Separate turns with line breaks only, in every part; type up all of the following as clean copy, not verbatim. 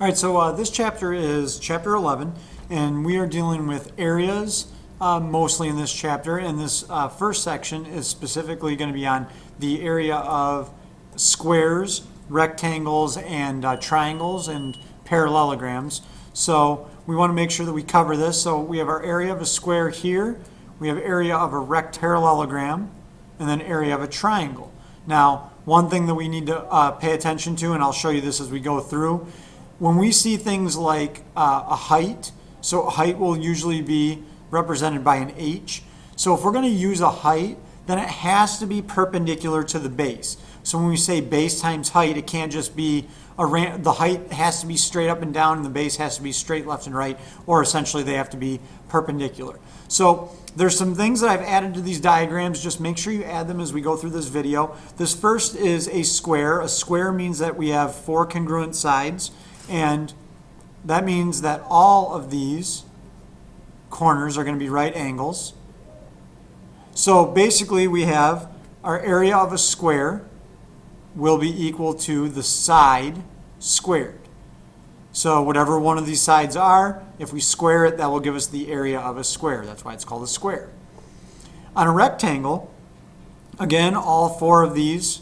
All right, so this chapter is chapter 11, and we are dealing with areas mostly in this chapter. And this first section is specifically going to be on the area of squares, rectangles, and triangles and parallelograms. So we want to make sure that we cover this. So we have our area of a square here, we have area of a rectangulogram, and then area of a triangle. Now, one thing that we need to pay attention to, and I'll show you this as we go through, when we see things like a height, so height will usually be represented by an H. So if we're going to use a height, then it has to be perpendicular to the base. So when we say base times height, it can't just be the height has to be straight up and down, and the base has to be straight left and right, or essentially they have to be perpendicular. So there's some things that I've added to these diagrams. Just make sure you add them as we go through this video. This first is a square. A square means that we have 4 congruent sides, and that means that all of these corners are going to be right angles. So basically we have our area of a square will be equal to the side squared. So whatever one of these sides are, if we square it, that will give us the area of a square. That's why it's called a square. On a rectangle, again, all 4 of these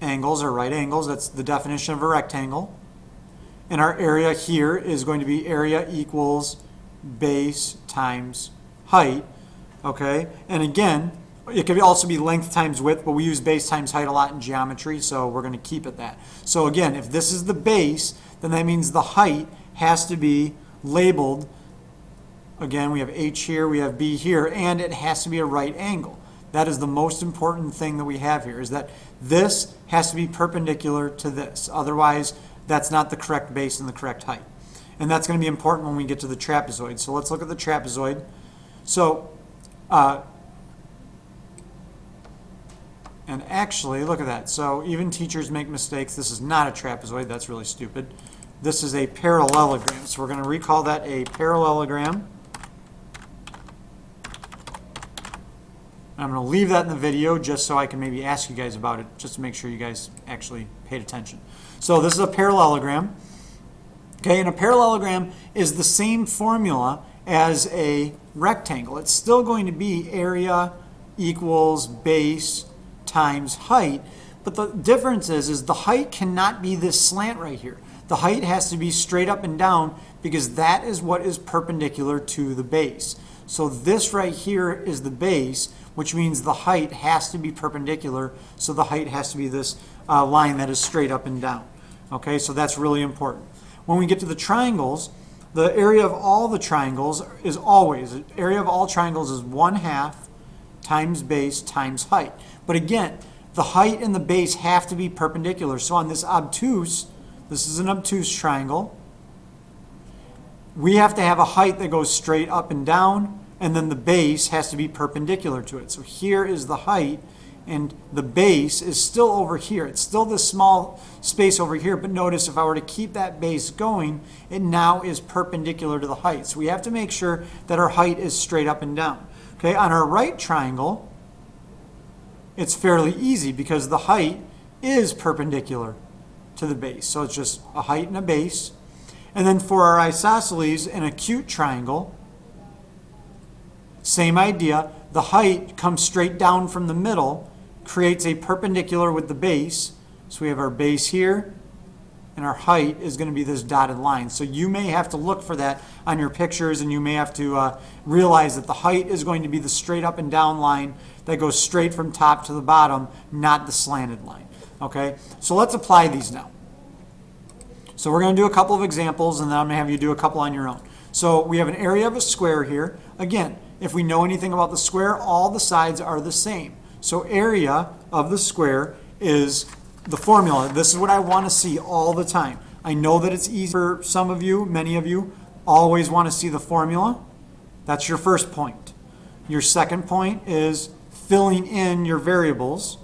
angles are right angles. That's the definition of a rectangle. And our area here is going to be area equals base times height. Okay, and again, it could also be length times width, but we use base times height a lot in geometry, so we're going to keep it that. So again, if this is the base, then that means the height has to be labeled. Again, we have H here, we have B here, and it has to be a right angle. That is the most important thing that we have here, is that this has to be perpendicular to this. Otherwise, that's not the correct base and the correct height. And that's going to be important when we get to the trapezoid. So let's look at the trapezoid. So, and actually, look at that. So even teachers make mistakes. This is not a trapezoid. That's really stupid. This is a parallelogram. So we're going to recall that a parallelogram. I'm going to leave that in the video just so I can maybe ask you guys about it, just to make sure you guys actually paid attention. So this is a parallelogram. Okay, and a parallelogram is the same formula as a rectangle. It's still going to be area equals base times height, but the difference is the height cannot be this slant right here. The height has to be straight up and down because that is what is perpendicular to the base. So this right here is the base, which means the height has to be perpendicular, so the height has to be this line that is straight up and down. Okay, so that's really important. When we get to the triangles, the area of all the triangles is always, the area of all triangles is 1/2 times base times height. But again, the height and the base have to be perpendicular. So on this obtuse, this is an obtuse triangle, we have to have a height that goes straight up and down, and then the base has to be perpendicular to it. So here is the height, and the base is still over here. It's still this small space over here, but notice if I were to keep that base going, it now is perpendicular to the height. So we have to make sure that our height is straight up and down. Okay, on our right triangle, it's fairly easy because the height is perpendicular to the base. So it's just a height and a base. And then for our isosceles, an acute triangle, same idea. The height comes straight down from the middle, creates a perpendicular with the base. So we have our base here, and our height is going to be this dotted line. So you may have to look for that on your pictures, and you may have to realize that the height is going to be the straight up and down line that goes straight from top to the bottom, not the slanted line. Okay, so let's apply these now. So we're going to do a couple of examples, and then I'm going to have you do a couple on your own. So we have an area of a square here. Again, if we know anything about the square, all the sides are the same. So area of the square is the formula. This is what I want to see all the time. I know that it's easy for some of you, many of you, always want to see the formula. That's your first point. Your second point is filling in your variables.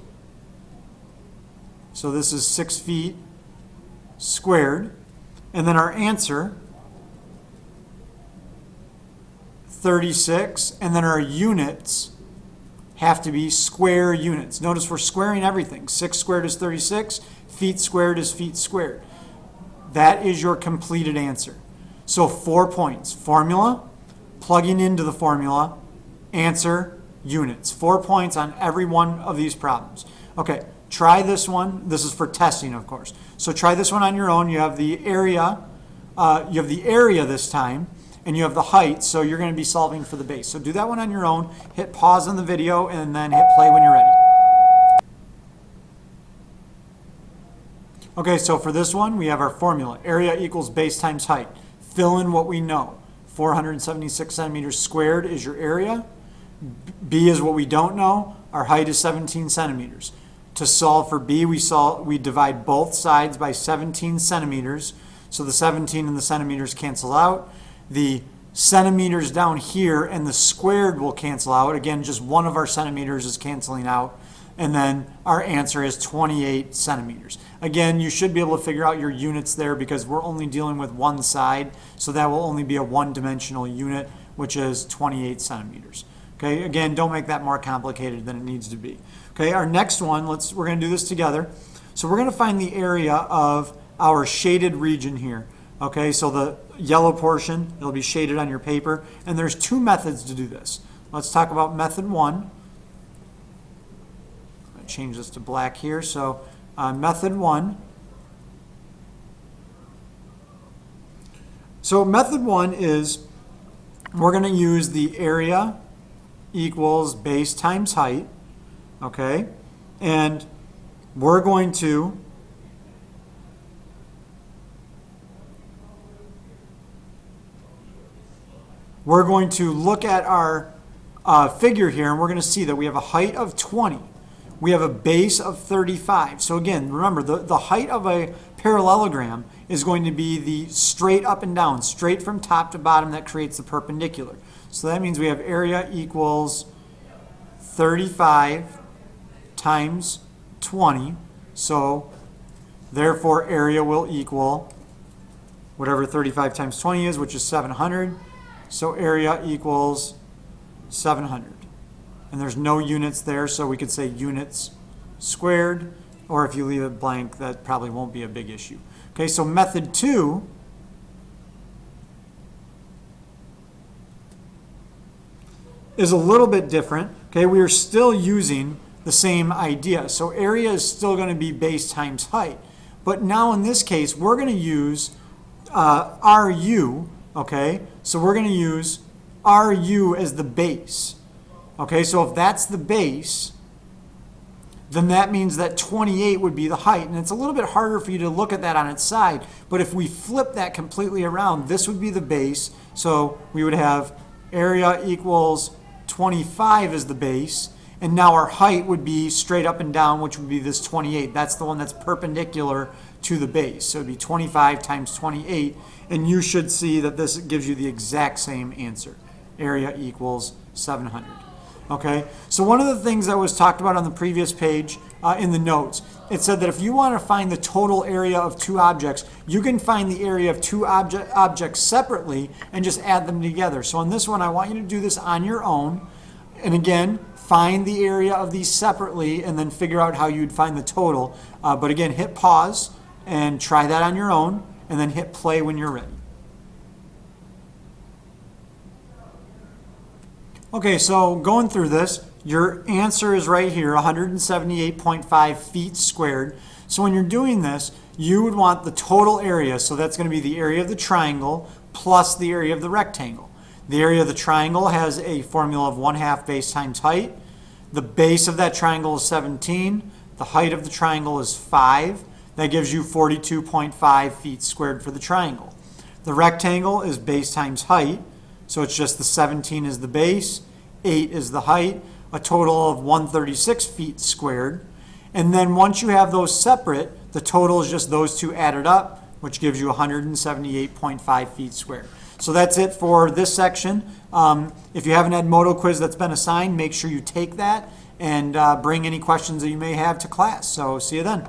So this is 6 feet squared. And then our answer, 36, and then our units have to be square units. Notice we're squaring everything. 6 squared is 36, feet squared is feet squared. that is your completed answer. So 4 points. Formula, plugging into the formula, answer, units. 4 points on every one of these problems. Okay, try this one. This is for testing, of course. So try this one on your own. You have the area. This time, and you have the height, so you're going to be solving for the base. So do that one on your own. Hit pause on the video, and then hit play when you're ready. Okay, so for this one, we have our formula. Area equals base times height. Fill in what we know. 476 centimeters squared is your area. B is what we don't know. Our height is 17 centimeters. To solve for B, we divide both sides by 17 centimeters. So the 17 and the centimeters cancel out. The centimeters down here and the squared will cancel out. Again, just one of our centimeters is canceling out. And then our answer is 28 centimeters. Again, you should be able to figure out your units there because we're only dealing with one side. So that will only be a one-dimensional unit, which is 28 centimeters. Okay, again, don't make that more complicated than it needs to be. Okay, our next one, we're going to do this together. So we're going to find the area of our shaded region here. Okay, so the yellow portion, it'll be shaded on your paper. And there's two methods to do this. Let's talk about method one. I'll change this to black here. So method one. So method one is we're going to use the area equals base times height. Okay, and we're going to look at our figure here, and we're going to see that we have a height of 20. We have a base of 35. So again, remember, the height of a parallelogram is going to be the straight up and down, straight from top to bottom that creates the perpendicular. So that means we have area equals 35 times 20. So therefore, area will equal whatever 35 times 20 is, which is 700. So area equals 700. And there's no units there, so we could say units squared, or if you leave it blank, that probably won't be a big issue. Okay, so method two is a little bit different. Okay, we are still using the same idea. So area is still going to be base times height. But now in this case, we're going to use RU. Okay, so we're going to use RU as the base. Okay, so if that's the base, then that means that 28 would be the height. And it's a little bit harder for you to look at that on its side. But if we flip that completely around, this would be the base. So we would have area equals 25 as the base. And now our height would be straight up and down, which would be this 28. That's the one that's perpendicular to the base. So it would be 25 times 28. And you should see that this gives you the exact same answer. Area equals 700. Okay, so one of the things that was talked about on the previous page in the notes, it said that if you want to find the total area of two objects, you can find the area of two objects separately and just add them together. So on this one, I want you to do this on your own. And again, find the area of these separately and then figure out how you'd find the total. But again, hit pause and try that on your own, and then hit play when you're ready. Okay, so going through this, your answer is right here, 178.5 feet squared. So when you're doing this, you would want the total area, so that's going to be the area of the triangle plus the area of the rectangle. The area of the triangle has a formula of 1/2 base times height. The base of that triangle is 17. The height of the triangle is 5. That gives you 42.5 feet squared for the triangle. The rectangle is base times height. So it's just the 17 is the base, 8 is the height, a total of 136 feet squared. And then once you have those separate, the total is just those two added up, which gives you 178.5 feet squared. So that's it for this section. If you haven't had Moto quiz that's been assigned, make sure you take that and bring any questions that you may have to class. So see you then.